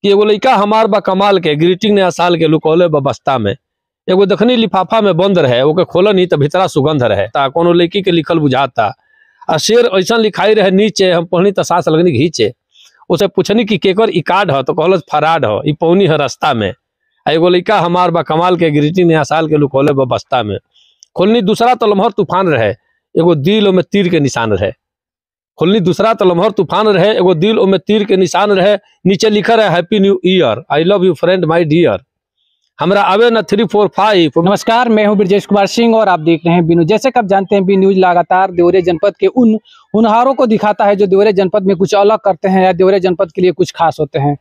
कि एगो लइका हमार बा कमाल के ग्रीटिंग नया साल के लुकौले बस्ता में, एगो दखनी लिफाफा में बंद रहे ओके खोलन ही तो भीतरा सुगंध रहे ता कोनो लड़की के लिखल बुझाता। आ शेर ऐसा लिखाई रहे नीचे, हम पढ़नी तो सांस लगनी घींचे। उसे पूछनी कि केकर ई कार्ड ह तो कहल फराड ह, ई पौनी है रास्ता में। एगो लइका हमार बा कमाल के ग्रीटिंग नया साल के लुकौले बस्ता में। खोलनी दूसरा तो लम्हर तूफान रहे, एगो दिल में तीर के निशान रहे। खोलनी दूसरा तो लम्हर तूफान रहे, एगो दिल में तीर के निशान रहे। नीचे लिखा रहे happy new year, I love you friend my dear. हमरा आवे ना 345। नमस्कार, मैं हूं ब्रजेश कुमार सिंह और आप देख रहे हैं बी न्यूज। जैसे कि आप जानते हैं बी न्यूज लगातार देवरिया जनपद के उन होनहारों को दिखाता है जो देवरिया जनपद में कुछ अलग करते हैं या देवरिया जनपद के लिए कुछ खास होते हैं।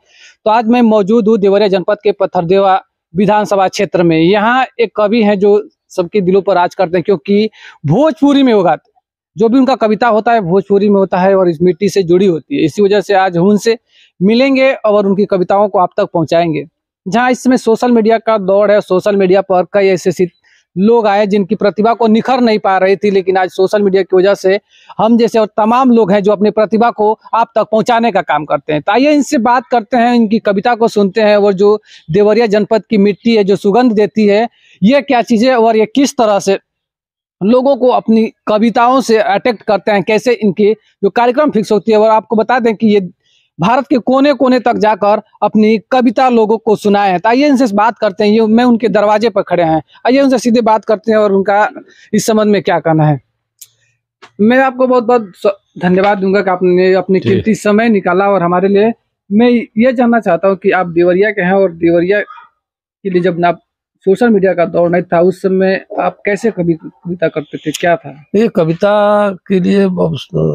तो आज मैं मौजूद हूँ देवरिया जनपद के पत्थरदेवा विधानसभा क्षेत्र में। यहाँ एक कवि हैं जो सबके दिलों पर राज करते हैं, क्योंकि भोजपुरी में होगा जो भी उनका कविता होता है भोजपुरी में होता है और इस मिट्टी से जुड़ी होती है। इसी वजह से आज हम उनसे मिलेंगे और उनकी कविताओं को आप तक पहुंचाएंगे। जहां इस समय सोशल मीडिया का दौर है, सोशल मीडिया पर कई ऐसे लोग आए जिनकी प्रतिभा को निखर नहीं पा रही थी, लेकिन आज सोशल मीडिया की वजह से हम जैसे और तमाम लोग हैं जो अपनी प्रतिभा को आप तक पहुंचाने का काम करते हैं। तो आइए इनसे बात करते हैं, इनकी कविता को सुनते हैं और जो देवरिया जनपद की मिट्टी है जो सुगंध देती है, ये क्या चीज़ है और ये किस तरह से लोगों को अपनी कविताओं से अट्रैक्ट करते हैं, कैसे इनके जो कार्यक्रम फिक्स होती है। और आपको बता दें कि ये भारत के कोने कोने तक जाकर अपनी कविता लोगों को सुनाए हैं। तो आइए इनसे बात करते हैं, ये मैं उनके दरवाजे पर खड़े हैं, आइए उनसे सीधे बात करते हैं और उनका इस संबंध में क्या कहना है। मैं आपको बहुत बहुत धन्यवाद दूंगा कि आपने अपनी कीमती समय निकाला और हमारे लिए। मैं ये जानना चाहता हूँ कि आप देवरिया के हैं और देवरिया के लिए जब आप सोशल मीडिया का दौर नहीं था उस समय आप कैसे कविता करते थे, क्या था? ये कविता के लिए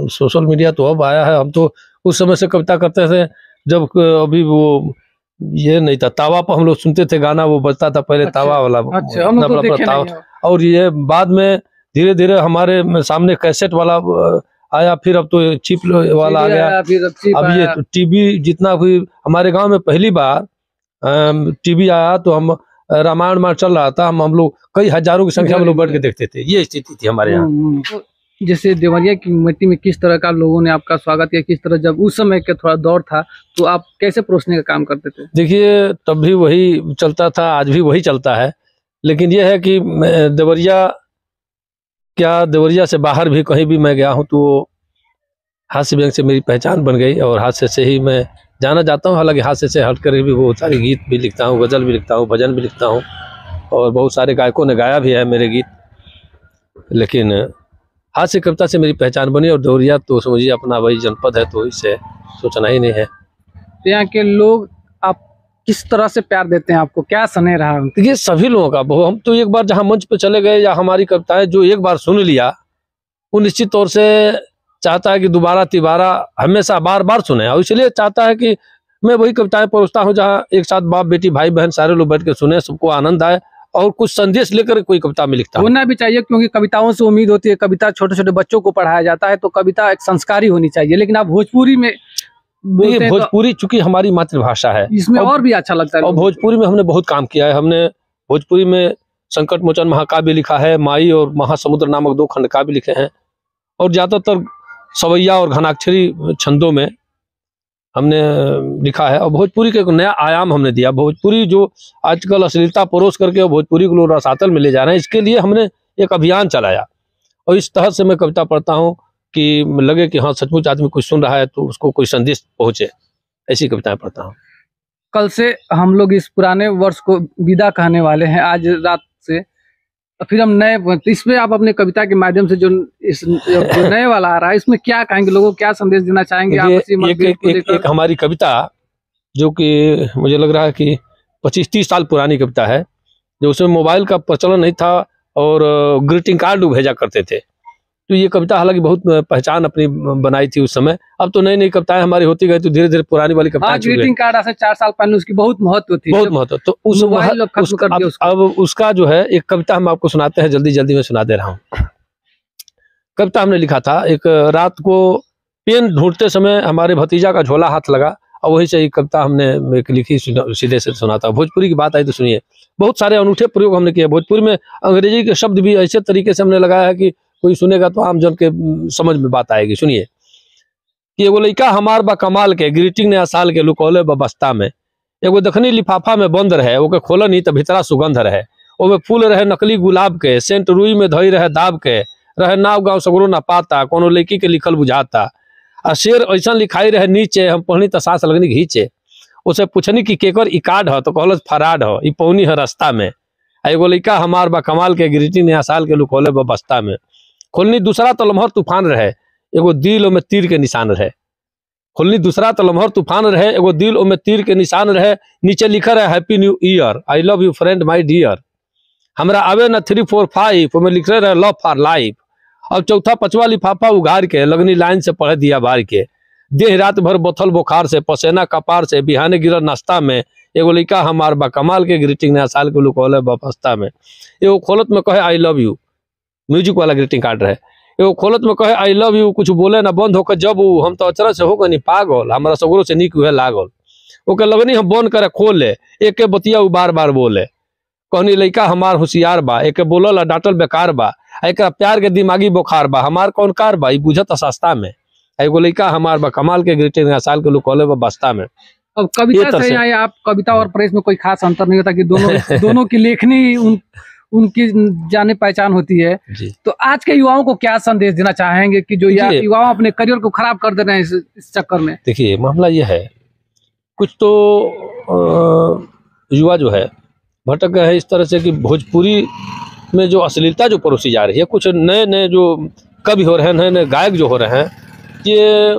सोशल मीडिया तो अब आया है, हम तो उस समय से कविता करते थे जब अभी वो ये नहीं था। तावा पर हम लोग सुनते थे गाना, वो बजता था पहले। अच्छा, तावा वाला। अच्छा, हम लोग तो देखे नहीं। और ये बाद में धीरे धीरे हमारे सामने कैसेट वाला आया, फिर अब तो चिप वाला आ गया। अब ये तो टीवी जितना भी हमारे गांव में पहली बार टीवी आया तो हम रामायण चल रहा था, हम लोग कई हजारों की संख्या में लोग बैठ के देखते थे। ये स्थिति थी हमारे यहाँ। तो जैसे देवरिया की मिट्टी में किस तरह का लोगों ने आपका स्वागत किया, किस तरह जब उस समय के थोड़ा दौर था तो आप कैसे परोसने का काम करते थे? देखिए तब भी वही चलता था, आज भी वही चलता है। लेकिन यह है कि देवरिया क्या, देवरिया से बाहर भी कहीं भी मैं गया हूँ तो हास्य व्यंग से मेरी पहचान बन गई और हास्य से ही मैं जाना जाता हूँ। हालांकि हास्य से हटकर भी बहुत सारे गीत भी लिखता हूँ, गज़ल भी लिखता हूँ, भजन भी लिखता हूँ और बहुत सारे गायकों ने गाया भी है मेरे गीत। लेकिन हास्य कविता से मेरी पहचान बनी और देवरिया तो समझिए अपना वही जनपद है, तो इससे सोचना ही नहीं है। तो यहाँ के लोग आप किस तरह से प्यार देते हैं, आपको क्या स्नेह रहा? ये सभी लोगों का, हम तो एक बार जहाँ मंच पे चले गए या हमारी कविताएं जो एक बार सुन लिया वो निश्चित तौर से चाहता है कि दोबारा तिबारा हमेशा बार बार सुने, और इसलिए चाहता है कि मैं वही कविताएं परोसता हूँ जहाँ एक साथ बाप बेटी भाई बहन सारे लोग बैठ के सुने, सबको आनंद आए और कुछ संदेश लेकर कोई कविता में लिखता होना भी चाहिए, क्योंकि कविताओं से उम्मीद होती है। कविता छोटे छोटे बच्चों को पढ़ाया जाता है तो कविता एक संस्कारी होनी चाहिए, लेकिन आप भोजपुरी में बोलते हैं। भोजपुरी चूंकि हमारी मातृभाषा है, इसमें और भी अच्छा लगता है। और भोजपुरी में हमने बहुत काम किया है। हमने भोजपुरी में संकट मोचन महाकाव्य लिखा है, माई और महासमुद्र नामक 2 खंड काव्य लिखे हैं, और ज्यादातर सवैया और घनाक्षरी छंदों में हमने लिखा है। और भोजपुरी के एक नया आयाम हमने दिया। भोजपुरी जो आजकल अश्लीलता परोस करके भोजपुरी को लोग रसातल में ले जा रहे हैं, इसके लिए हमने एक अभियान चलाया और इस तरह से मैं कविता पढ़ता हूँ कि लगे कि हाँ सचमुच आदमी कुछ सुन रहा है तो उसको कोई संदेश पहुंचे, ऐसी कविताएं पढ़ता हूँ। कल से हम लोग इस पुराने वर्ष को विदा कहने वाले हैं, आज रात से फिर हम नए, इसमें आप अपने कविता के माध्यम से जो नए वाला आ रहा है इसमें क्या कहेंगे, लोगों को क्या संदेश देना चाहेंगे आप? एक हमारी कविता जो कि मुझे लग रहा है कि 25-30 साल पुरानी कविता है, जो उसमें मोबाइल का प्रचलन नहीं था और ग्रीटिंग कार्ड भेजा करते थे। तो ये कविता हालांकि बहुत पहचान अपनी बनाई थी उस समय। अब तो नई नई कविताएं हमारी होती गई तो धीरे धीरे पुरानी वाली कविताएं ग्रीटिंग कार्ड आज से 4 साल पहले उसकी बहुत महत्व थी, बहुत महत्व। तो अब उसका जो है एक कविता हम आपको सुनाते हैं, जल्दी जल्दी में सुना दे रहा हूँ। कविता हमने लिखा था, एक रात को पेन ढूंढते समय हमारे भतीजा का झोला हाथ लगा और वही से एक कविता हमने एक लिखी, सीधे से सुनाता। भोजपुरी की बात आई तो सुनिए। बहुत सारे अनूठे प्रयोग हमने किए भोजपुरी में। अंग्रेजी के शब्द भी ऐसे तरीके से हमने लगाया है कि कोई सुनेगा तो आम जन के समझ में बात आएगी। सुनिए कि एगो लइका हमार बा कमाल के ग्रीटिंग नया साल के लुकौले बस्ता में, एगो दखनी लिफाफा में बंद रहे, ओके खोलनी तो भीतरा सुगंध रहे। ओमे फूल रहे नकली गुलाब के, सेंट रुई में धई रहे दाब के, रहे नाव गाँव सगरो ना पाता, कोनो लड़की के लिखल बुझाता। आ शेर ऐसा लिखाई रहे नीचे, हम पढ़नी तो सांस लगनी घींचे। उसे पूछनी कि केकर ई कार्ड ह, तो कहल फराड ह, ई पौनी है रास्ता में। आ एगो लड़का हमार बा कमाल के, ग्रीटिंग नया साल के लुकौले बा बस्ता में। खोलनी दूसरा तो लम्हर तूफान रहे, एगो दिल में तीर के निशान रहे। खोलनी दूसरा तो लम्हर तूफान रहे, एगो दिल में तीर के निशान रहे। नीचे लिखा रहे happy new year, I love you friend my dear. हमरा आवे ना 3 4 5 में लिख रहे लव फॉर लाइफ। अब चौथा पचवा लिफाफा उघार के लगनी लाइन से पढ़ दिया बार के। देह रात भर बोथल बुखार से, पसेना कपार से, बिहाने गिरल नाश्ता में। एगो लड़का हमार बा कमाल के, ग्रीटिंग नया साल के लुकौले बा बस्ता में। एगो खोलत में कहे आई लव यू, म्यूजिक वाला ग्रीटिंग कार्ड रहे। एगो खोलत में कहे आई लव यू, कुछ बोले ना बंद होकर जब हम तो अचरज से हो गनी पागल, हमारा सगरों से निक हुए लागल। ओके लगनी हम बंद करे खोले, एक के बतिया बार बार बोले। कहनी लड़का हमार होशियार बा, एक बोलल डांटल बेकार बा, एक प्यार के दिमागी बुखार बा, हमार कौन कार बा, ई बुझत सस्ता में। एगो लड़का हमार बा कमाल के, ग्रीटिंग नया साल के लुकौले बा बस्ता में। अब कविता से या आप कविता और प्रेस में कोई खास अंतर नहीं होता कि दोनों की लेखनी उनकी जाने पहचान होती है। तो आज के युवाओं को क्या संदेश देना चाहेंगे कि जो युवा अपने करियर को खराब कर दे रहे हैं इस चक्कर में? देखिए मामला यह है, कुछ तो युवा जो है भटक गए है इस तरह से कि भोजपुरी में जो अश्लीलता जो परोसी जा रही है, कुछ नए नए जो कवि हो रहे हैं, नए नए गायक जो हो रहे हैं, ये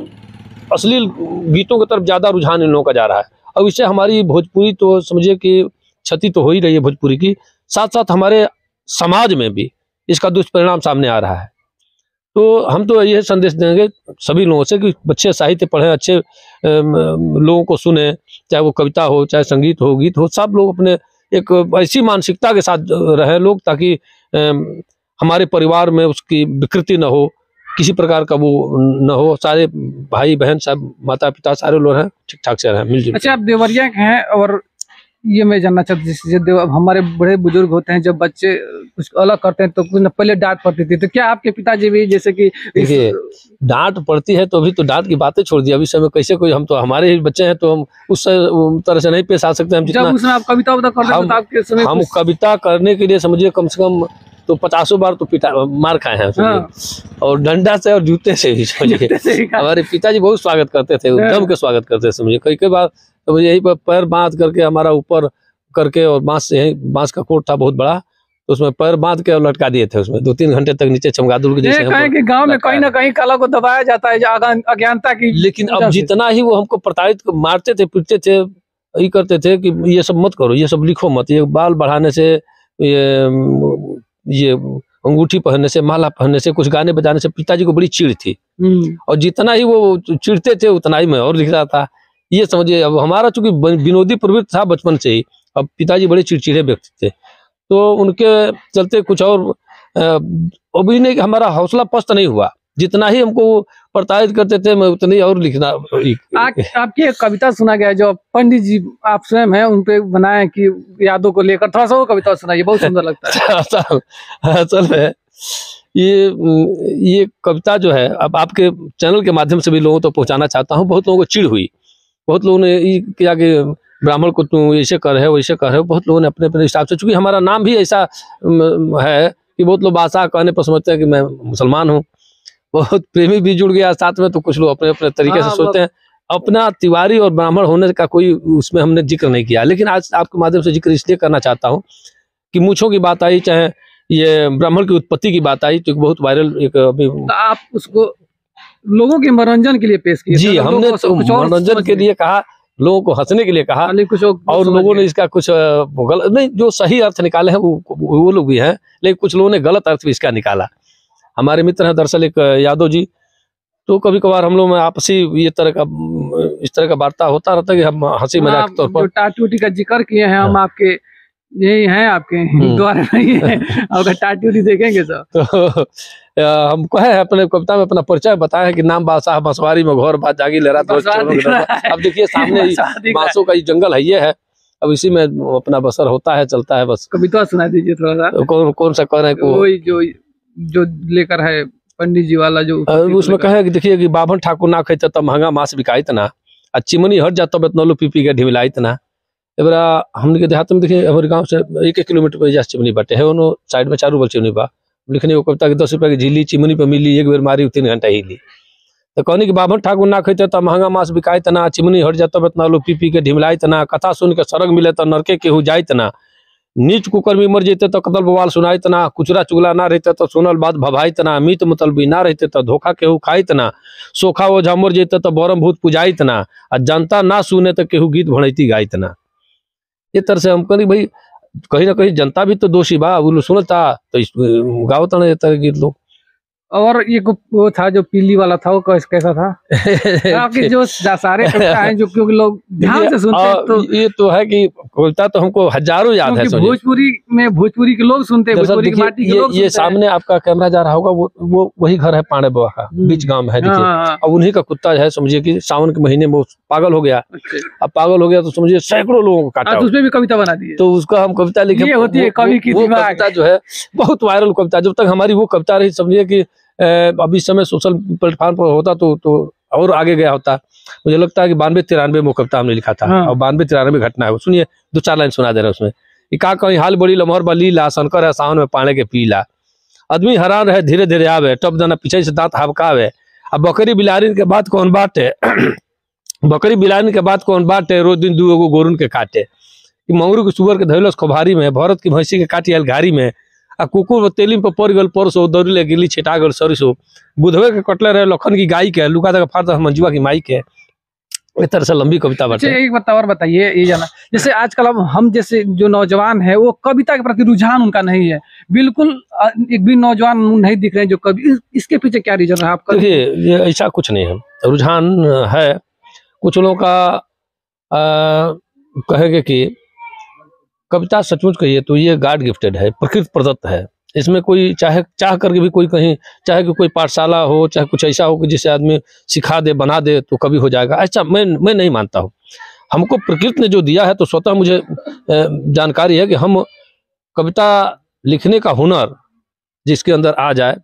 अश्लील गीतों की तरफ ज़्यादा रुझान इन लोगों का जा रहा है। अब इससे हमारी भोजपुरी तो समझिए कि क्षति तो हो ही रही है भोजपुरी की, साथ साथ हमारे समाज में भी इसका दुष्परिणाम सामने आ रहा है। तो हम तो यह संदेश देंगे सभी लोगों से कि अच्छे साहित्य पढ़ें, अच्छे लोगों को सुने, चाहे वो कविता हो, चाहे संगीत हो, गीत हो, सब लोग अपने एक ऐसी मानसिकता के साथ रहे लोग, ताकि हमारे परिवार में उसकी विकृति न हो, किसी प्रकार का वो न हो। सारे भाई बहन सब माता पिता सारे लोग हैं ठीक ठाक से रहें, मिलजुल। अच्छा, आप देवरिया के हैं, और ये मैं जानना चाहता हूँ, हमारे बड़े बुजुर्ग होते हैं, जब बच्चे कुछ अलग करते हैं तो कुछ पहले डांट पड़ती थी, तो क्या आपके पिताजी भी जैसे कि देखिए डांट पड़ती है तो अभी तो डांट की बातें छोड़ दी, अभी समय कैसे कोई, हम तो हमारे ही बच्चे हैं तो हम उस तरह से नहीं पेश आ सकते। हम जितना उसमें आप कविता करते हम कविता करने के लिए समझिए कम से कम तो 50 बार तो पिता मार खाए हैं। हाँ। और डंडा से और जूते से भी समझिए। हमारे पिताजी बहुत स्वागत करते थे, दम के स्वागत करते थे समझिए। कई बार तो यही पर पैर बांध करके हमारा ऊपर करके, और बांस का कोट था बहुत बड़ा, तो उसमें पैर बांध के और लटका दिए थे, उसमें 2-3 घंटे तक नीचे चमगादुर के जैसे। कि गांव में कहीं ना कहीं कला को दबाया जाता है अज्ञानता की। लेकिन अब जितना ही वो हमको प्रताड़ित मारते थे, पीटते थे, यही करते थे कि ये सब मत करो, ये सब लिखो मत, ये बाल बढ़ाने से, ये अंगूठी पहनने से, माला पहनने से, कुछ गाने बजाने से पिताजी को बड़ी चिढ़ थी। और जितना ही वो चिढ़ते थे उतना ही मैं और लिख रहा था, ये समझिए। अब हमारा चूंकि विनोदी प्रवृत्ति था बचपन से ही, अब पिताजी बड़े चिड़चिड़े व्यक्ति थे, तो उनके चलते कुछ और अभी नहीं, हमारा हौसला पस्त नहीं हुआ। जितना ही हमको प्रताड़ित करते थे मैं उतनी और लिखना। आपकी एक कविता सुना गया जो पंडित जी आप स्वयं हैं उन पे बनाए कि यादों को लेकर, थोड़ा सा वो कविता सुनाइए, बहुत सुंदर लगता है। असल में ये कविता जो है अब आपके चैनल के माध्यम से भी लोगों तक पहुंचाना चाहता हूँ। बहुत लोगों को चिढ़ हुई, बहुत लोगों ने ये किया कि ब्राह्मण को तुम ऐसे कर रहे हो वैसे कर रहे हो। बहुत लोगों ने अपने अपने हिसाब से, चूंकि हमारा नाम भी ऐसा है कि बहुत लोग भाषा कहने पर समझते हैं कि मैं मुसलमान हूँ। बहुत प्रेमी भी जुड़ गया साथ में, तो कुछ लोग अपने अपने तरीके से सोचते हैं। अपना तिवारी और ब्राह्मण होने का कोई उसमें हमने जिक्र नहीं किया, लेकिन आज आपके माध्यम से जिक्र इसलिए करना चाहता हूँ कि मूंछों की बात आई, चाहे ये ब्राह्मण की उत्पत्ति की बात आई, तो बहुत वायरल एक अभी आप उसको लोगों के मनोरंजन के लिए पेश किया। जी, हमने तो मनोरंजन के लिए कहा, लोगों को हंसने के लिए कहा, कुछ और लोगों ने इसका कुछ गलत नहीं, जो सही अर्थ निकाले हैं वो लोग भी हैं, लेकिन कुछ लोगों ने गलत अर्थ भी इसका निकाला। हमारे मित्र हैं दरअसल एक यादव जी, तो कभी कभार हम लोग में आपसी इस तरह का वार्ता होता रहता है कि हम हंसी मजाक के तौर पर टाटी का जिक्र किए हैं। हम आपके यही हैं, आपके द्वारा नहीं है, अगर टाटी देखेंगे तो हम कहे अपने कविता में अपना परिचय बताया है कि नाम बादशाह बंसवारी में घोर बात जागी ले रहा था। अब देखिए सामने बांसों का जंगल है, ये है, अब इसी में अपना बसर होता है, चलता है बस। कविता सुना दीजिए थोड़ा सा। कौन सा कह रहे हैं? जो लेकर है पंडित जी वाला, जो उसमें कहे कि देखिए कि बाभन ठाकुर ना कहते तब महंगा मांस बिकाइत ना, चिमनी हट जाता बेतनौलू पी के ढिमिलाइत ना, एबरा हमने के देहात में देखिए हमारे गांव से 1 किलोमीटर पर जा चिमनी बाटे है उनो साइड में 4 बल चिमनी बा लिखने वो कविता के 10 रुपया की झीली चिमनी पे मिली एक बेर मारी 3 घंटा हिली तो कहनी कि बाभन ठाकुर ना खैते तो महंगा मांस बिकाई तना चिमनी हट जाता इतना लोग पी पी के ढिमलाई तना कथा सुन के सरग मिले तो नरके केहू जाई तना नीच कुकर में मर जेते तो कतल बवाल सुनाई तना कुचरा चुगला ना रहते तो सुनल बात भभाई तना मीत मतलबी ना रहते तो धोखा केहू खाई तना सोखा वो झमर जेते तो बरम भूत पुजाई तना आ जनता ना सुने तो केहू गीत भणैती गाई तना। ये तरह से हम कहली भाई कहीं ना कहीं जनता भी तो दोषी बा वो लोग सुनता तो गाओ तना ये तरह गीत लोग। और ये वो था जो पीली वाला था वो कैसा था? आपके जो सारे कविता हैं जो क्योंकि लोग ध्यान से सुनते हैं तो ये तो है कि कविता तो हमको हजारों याद है। भोजपुरी के लोग सुनते हैं, भोजपुरी की माटी के लोग ये सामने आपका कैमरा जा रहा होगा वो वही घर है पांडे बाबा का बीच गांव में है देखिए। अब उन्हीं का कुत्ता है समझिए कि सावन के महीने में पागल हो गया। अब पागल हो गया तो समझिए सैकड़ों लोगों को काटा, उसमें भी कविता बना दी तो उसका हम कविता लिखे। ये होती है कवि की कविता जो है बहुत वायरल कविता। जब तक हमारी वो कविता रही समझिए कि अभी इस समय सोशल प्लेटफॉर्म पर होता तो और आगे गया होता। मुझे लगता है कि 92-93 में कविता हमने लिखा था। और 92-93 घटना है वो सुनिए 2-4 लाइन सुना दे रहा है उसमें। का कहीं हाल बड़ी लमहर बलीला शंकर है सावन में पाने के पीला आदमी हैरान रहे धीरे धीरे आवे टप दाना पीछे से दांत हबकावे अब बकरी बिलारी के बाद कौन बाटे बकरी बिलारी के बाद कौन बाटे रोज दिन 2 गोरुन के काटे मंगरू के सुअर के धैलस खोभारी में भरत की भैंसी के काटी अलघारी में आ कुकुर तेली पर पड़ गल परसो दौड़ी ले गिली छिटा गल सरिसो बुधवे के कटले रहे लखन की गाय के लुका तक फाड़ मंजुआ की माई के। इस तरह से लंबी कविता बाटे। एक बात और बताइए ये जाना जैसे आजकल अब हम जैसे जो नौजवान है वो कविता के प्रति रुझान उनका नहीं है बिल्कुल, एक भी नौजवान नहीं दिख रहे हैं जो कवि, इसके पीछे क्या रीजन है आपका? देखिए ये ऐसा कुछ नहीं है, रुझान है कुछ लोगों का कहेंगे कि कविता सचमुच कहिए तो ये गॉड गिफ्टेड है, प्रकृति प्रदत्त है। इसमें कोई चाह करके भी कोई कहीं चाहे कि कोई पाठशाला हो चाहे कुछ ऐसा हो कि जिसे आदमी सिखा दे बना दे तो कवि हो जाएगा, ऐसा मैं नहीं मानता हूँ। हमको प्रकृति ने जो दिया है तो स्वतः मुझे जानकारी है कि हम कविता लिखने का हुनर जिसके अंदर आ जाए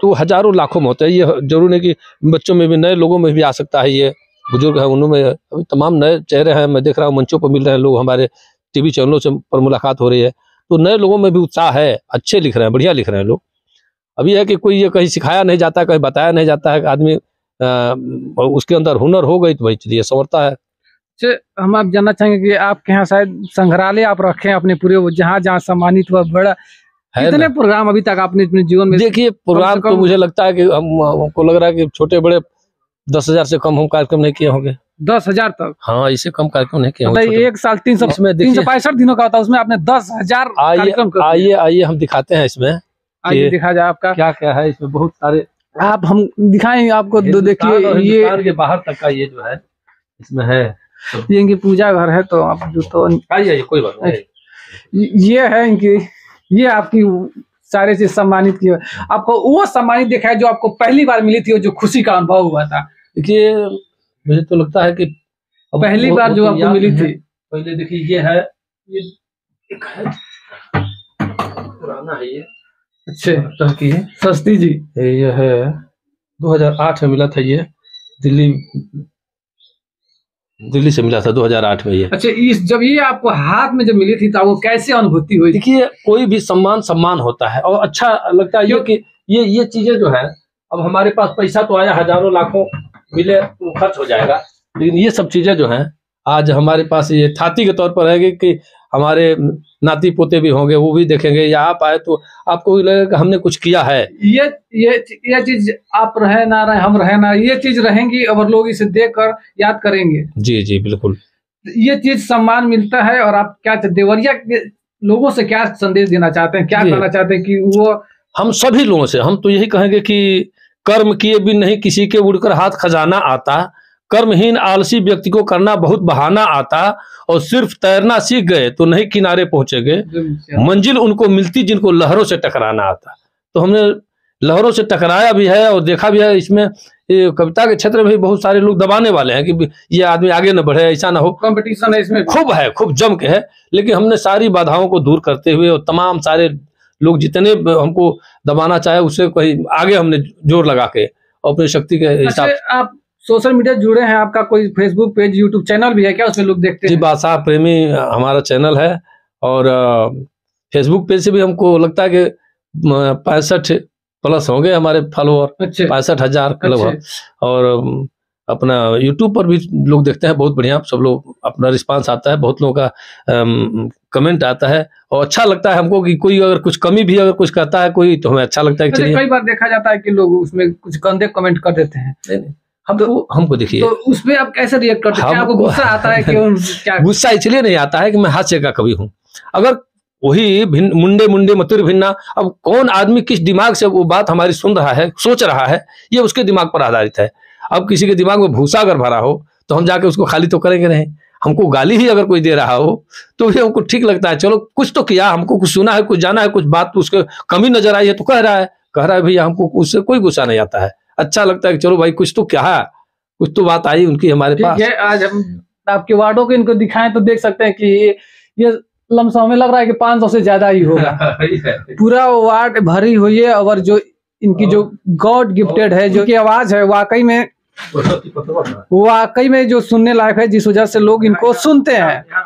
तो हजारों लाखों में होते हैं। ये जरूर नहीं कि बच्चों में भी नए लोगों में भी आ सकता है, ये बुजुर्ग है उनमें अभी तमाम नए चेहरे हैं। मैं देख रहा हूँ मंचों पर मिल रहे हैं लोग, हमारे टीवी चैनलों से पर मुलाकात हो रही है तो नए लोगों में भी उत्साह है, अच्छे लिख रहे हैं, बढ़िया लिख रहे हैं लोग। अभी है कि कोई ये कहीं सिखाया नहीं जाता कहीं बताया नहीं जाता है, आदमी उसके अंदर हुनर हो गई तो भाई चलिए संवरता है। हम आप जानना चाहेंगे कि आपके यहाँ शायद संग्रहालय आप रखे हैं अपने पूरे जहाँ जहाँ सम्मानित हुआ बड़ा कितने प्रोग्राम अभी तक आपने अपने जीवन में? देखिए प्रोग्राम तो मुझे लगता है कि हमको लग रहा है कि छोटे बड़े 10,000 से कम हम कार्यक्रम नहीं किए होंगे। 10,000 तक? हाँ इससे कम कार्यक्रम नहीं किए होंगे। एक साल 365 दिनों का होता है उसमें आपने 10,000 कार्यक्रम कर दिए। आइए हम दिखाते हैं इसमें, आइए दिखा जाए आपका क्या क्या है इसमें। बहुत सारे आप हम दिखाएंगे आपको। देखिए ये के बाहर तक का ये जो है इसमें है, ये इनकी पूजा घर है तो आप जो तो आइए कोई बात नहीं। ये है इनकी, ये आपकी सारे चीज सम्मानित की आपको वो सम्मानित देखा है जो आपको पहली बार मिली थी और जो खुशी का अनुभव हुआ था? देखिए मुझे तो लगता है कि पहली बार जो आपको मिली थी, पहले देखिए ये है, ये एक है पुराना है ये, अच्छे तरह की है, सस्ती जी। ये है 2008 में मिला था, ये दिल्ली से मिला था 2008 में ये। अच्छा जब ये आपको हाथ में जब मिली थी तो वो कैसे अनुभूति हुई? देखिए कोई भी सम्मान होता है और अच्छा लगता है कि ये चीजें जो है, अब हमारे पास पैसा तो आया हजारों लाखों मिले तो खर्च हो जाएगा, लेकिन ये सब चीजें जो हैं आज हमारे पास ये थाती के तौर पर है कि हमारे नाती पोते भी होंगे वो भी देखेंगे, या आप आए तो आपको लगेगा कि हमने कुछ किया है। ये चीज आप रहे ना रहे हम रहे ना, ये चीज रहेंगी और लोग इसे देखकर याद करेंगे। जी जी बिल्कुल, ये चीज सम्मान मिलता है। और आप क्या देवरिया के लोगों से क्या संदेश देना चाहते हैं, क्या कहना चाहते हैं कि वो हम सभी लोगों से हम तो यही कहेंगे कि कर्म किए भी नहीं किसी के उड़कर हाथ खजाना आता, कर्महीन आलसी व्यक्ति को करना बहुत बहाना आता, और सिर्फ तैरना सीख गए तो नहीं किनारे पहुंचेंगे, मंजिल उनको मिलती जिनको लहरों से टकराना आता। तो हमने लहरों से टकराया भी है और देखा भी है। इसमें कविता के क्षेत्र में भी बहुत सारे लोग दबाने वाले हैं कि ये आदमी आगे न बढ़े, ऐसा ना हो, कंपटीशन है इसमें खूब जम के है, लेकिन हमने सारी बाधाओं को दूर करते हुए और तमाम सारे लोग जितने हमको दबाना चाहे उससे कहीं आगे हमने जोर लगा के अपनी शक्ति के हिसाब। आप सोशल मीडिया से जुड़े हैं, आपका कोई फेसबुक पेज, यूट्यूब चैनल भी है क्या, उसमें लोग देखते जी, हैं? बादशाह प्रेमी हमारा चैनल है। और फेसबुक पेज से भी हमको लगता है कि 65 प्लस होंगे हमारे फॉलोअर, अच्छे 65,000 लगभग। और अपना यूट्यूब पर भी लोग देखते हैं, बहुत बढ़िया, सब लोग अपना रिस्पांस आता है, बहुत लोगों का कमेंट आता है और अच्छा लगता है हमको कि कोई अगर कुछ कमी भी अगर कुछ कहता है कोई, तो हमें अच्छा लगता है कि वैसे चलिए। कई बार देखा जाता है कि लोग उसमें कुछ गंदे कमेंट कर देते हैं, हमको देखिए, तो उसमें आप कैसे रिएक्ट करते हैं? क्या आपको गुस्सा आता है कि क्या? गुस्सा इसलिए नहीं आता है कि मैं हास्य का कवि हूँ। अगर वही मुंडे मुंडे मथुर भिन्ना, अब कौन आदमी किस दिमाग से वो बात हमारी सुन रहा है, सोच रहा है, ये उसके दिमाग पर आधारित है। अब किसी के दिमाग में भूसा अगर भरा हो तो हम जाके उसको खाली तो करेंगे नहीं। हमको गाली ही अगर कोई दे रहा हो तो भी हमको ठीक लगता है, चलो कुछ तो किया, हमको कुछ सुना है, कुछ जाना है, कुछ बात उसके कमी नजर आई है तो कह रहा है भैया, हमको उससे कोई गुस्सा नहीं आता है। अच्छा लगता है कि चलो भाई कुछ तो क्या है, कुछ तो बात आई उनकी हमारे पास। आज हम आपके वार्डों को इनको दिखाएं तो देख सकते हैं कि ये लमसम हमें लग रहा है कि 500 से ज्यादा ही होगा। पूरा वार्ड भरी हुई है, और जो इनकी जो गॉड गिफ्टेड है, जो की आवाज है, वाकई में जो सुनने लायक है, जिस वजह से लोग इनको सुनते हैं।